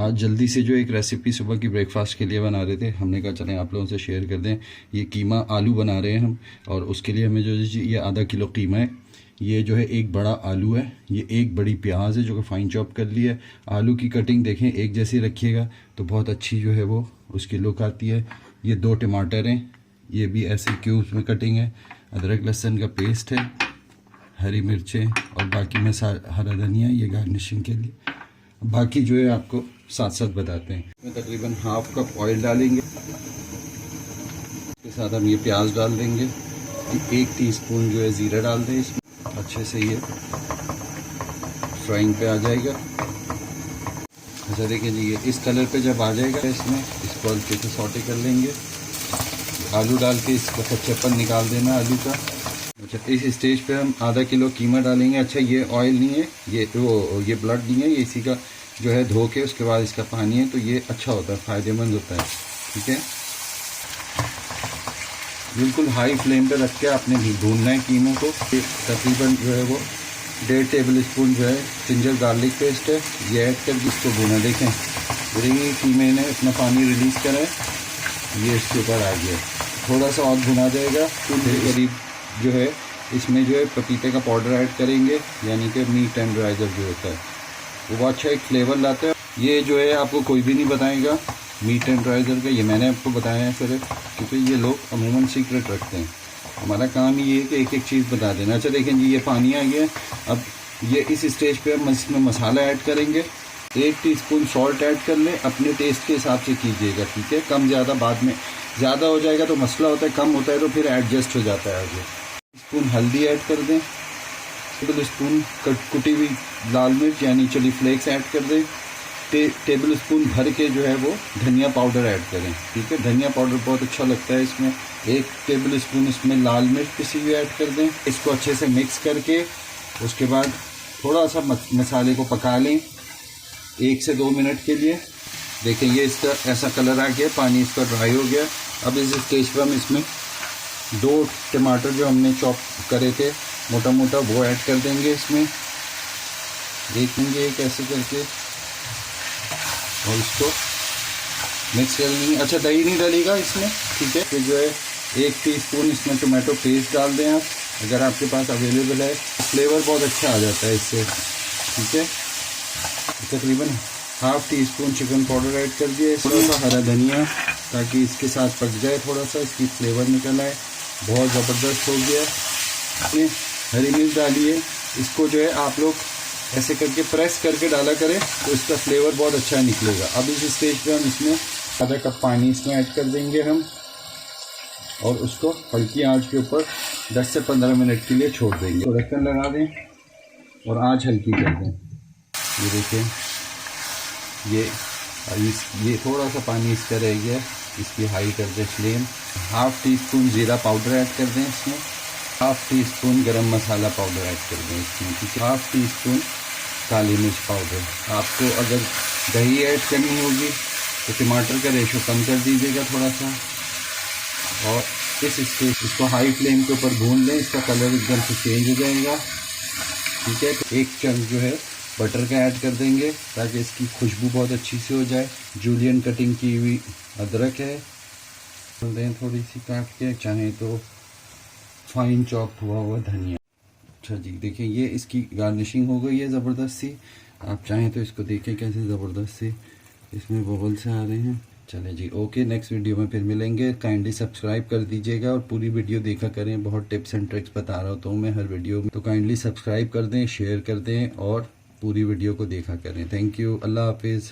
आज जल्दी से जो एक रेसिपी सुबह की ब्रेकफास्ट के लिए बना रहे थे, हमने कहा चलें आप लोगों से शेयर कर दें। ये कीमा आलू बना रहे हैं हम, और उसके लिए हमें जो ये आधा किलो कीमा है, ये जो है एक बड़ा आलू है, ये एक बड़ी प्याज है जो कि फ़ाइन चॉप कर ली है। आलू की कटिंग देखें एक जैसी रखिएगा तो बहुत अच्छी जो है वो उसकी लुक आती है। ये 2 टमाटर हैं, ये भी ऐसे क्यूब्स में कटिंग है। अदरक लहसुन का पेस्ट है, हरी मिर्चें और बाकी में हरा धनिया, ये गार्निशिंग के लिए। बाकी जो है आपको साथ साथ बताते हैं। इसमें तकरीबन हाफ कप ऑयल डालेंगे, इसके साथ हम ये प्याज डाल देंगे। 1 टीस्पून जो है ज़ीरा डाल दें इसमें, अच्छे से ये फ्राइंग पे आ जाएगा। अच्छा देखिए जी, ये इस कलर पे जब आ जाएगा इसमें इसको हल्के से सौटे कर लेंगे। आलू डाल के इसका कच्चापन निकाल देना आलू का। अच्छा इस स्टेज पे हम आधा किलो कीमा डालेंगे। अच्छा ये ऑयल नहीं है, ये ब्लड नहीं है, ये इसी का जो है धो के उसके बाद इसका पानी है, तो ये अच्छा होता है, फ़ायदेमंद होता है। ठीक है, बिल्कुल हाई फ्लेम पे रख के आपने भूनना है कीमों को। तकरीबन जो है वो 1.5 टेबल स्पून जो है जिंजर गार्लिक पेस्ट है, ये ऐड करके इसको भूना। देखें ये कीमे ने अपना पानी रिलीज़ करा है, ये इसके ऊपर आ गया। थोड़ा सा और भुना जाएगा तो करीब जो है इसमें जो है पपीते का पाउडर ऐड करेंगे, यानी कि मीट टेंडराइज़र जो होता है वो अच्छा एक फ्लेवर लाता है। ये जो है आपको कोई भी नहीं बताएगा मीट टेंडराइज़र का, ये मैंने आपको बताया है सिर्फ, क्योंकि ये लोग अमूमन सीक्रेट रखते हैं। हमारा काम ये है कि एक एक चीज़ बता देना। अच्छा देखें जी, ये पानी आ गया। अब ये इस स्टेज पे हम इसमें मसाला ऐड करेंगे। 1 टीस्पून सॉल्ट ऐड कर लें, अपने टेस्ट के हिसाब से कीजिएगा। ठीक है, कम ज़्यादा बाद में ज़्यादा हो जाएगा तो मसला होता है, कम होता है तो फिर एडजस्ट हो जाता है आगे। स्पून हल्दी ऐड कर दें, टेबल स्पून कुटी हुई लाल मिर्च यानी चिली फ्लेक्स ऐड कर दें। टेबल स्पून भर के जो है वो धनिया पाउडर ऐड करें। ठीक है, धनिया पाउडर बहुत अच्छा लगता है इसमें। 1 टेबल स्पून इसमें लाल मिर्च पिसी हुई ऐड कर दें। इसको अच्छे से मिक्स करके उसके बाद थोड़ा सा मसाले को पका लें 1 से 2 मिनट के लिए। देखें ये इसका ऐसा कलर आ गया, पानी इसका ड्राई हो गया। अब इस स्टेज पर हम इसमें 2 टमाटर जो हमने चॉप करे थे मोटा मोटा वो ऐड कर देंगे इसमें। देखेंगे कैसे करके और इसको मिक्स कर लेंगे। अच्छा दही नहीं डालेगा इसमें, ठीक है। फिर जो है 1 टीस्पून इसमें टोमेटो पेस्ट डाल दें आप, अगर आपके पास अवेलेबल है। फ्लेवर बहुत अच्छा आ जाता है इससे। ठीक है, तकरीबन ½ टीस्पून चिकन पाउडर ऐड कर दिया। थोड़ा सा हरा धनिया ताकि इसके साथ पक जाए, थोड़ा सा इसकी फ्लेवर निकल आए। बहुत ज़बरदस्त हो गया। इसमें हरी मिर्च डालिए। इसको जो है आप लोग ऐसे करके प्रेस करके डाला करें तो इसका फ्लेवर बहुत अच्छा निकलेगा। अब इस स्टेज पे हम इसमें आधा कप पानी इसमें ऐड कर देंगे हम, और उसको हल्की आंच के ऊपर 10 से 15 मिनट के लिए छोड़ देंगे। तो ढक्कन लगा दें और आंच हल्की कर दें। ये देखिए ये थोड़ा सा पानी इसका रह गया, इसकी हाई कर दें फ्लेम। ½ टीस्पून ज़ीरा पाउडर ऐड कर दें इसमें। ½ टीस्पून गरम मसाला पाउडर ऐड कर दें इसमें। ठीक है, ½ टीस्पून काली मिर्च पाउडर। आपको अगर दही ऐड करनी होगी तो टमाटर का रेशो कम कर दीजिएगा थोड़ा सा। और इस स्टेज इसको हाई फ्लेम के ऊपर भून लें, इसका कलर एकदम से चेंज हो जाएगा। ठीक है, तो 1 चम्मच जो है बटर का ऐड कर देंगे ताकि इसकी खुशबू बहुत अच्छी से हो जाए। जूलियन कटिंग की हुई अदरक है, दें थोड़ी सी काट के, चाहे तो फाइन चॉप हुआ धनिया। अच्छा जी देखिए ये इसकी गार्निशिंग हो गई है ज़बरदस्त सी। आप चाहें तो इसको देखें कैसे ज़बरदस्त सी इसमें बबल से आ रहे हैं। चले जी, ओके, नेक्स्ट वीडियो में फिर मिलेंगे। काइंडली सब्सक्राइब कर दीजिएगा और पूरी वीडियो देखा करें, बहुत टिप्स एंड ट्रिक्स बता रहा होता हूँ मैं हर वीडियो में। तो काइंडली सब्सक्राइब कर दें, शेयर कर दें और पूरी वीडियो को देखा करें। थैंक यू, अल्लाह हाफिज़।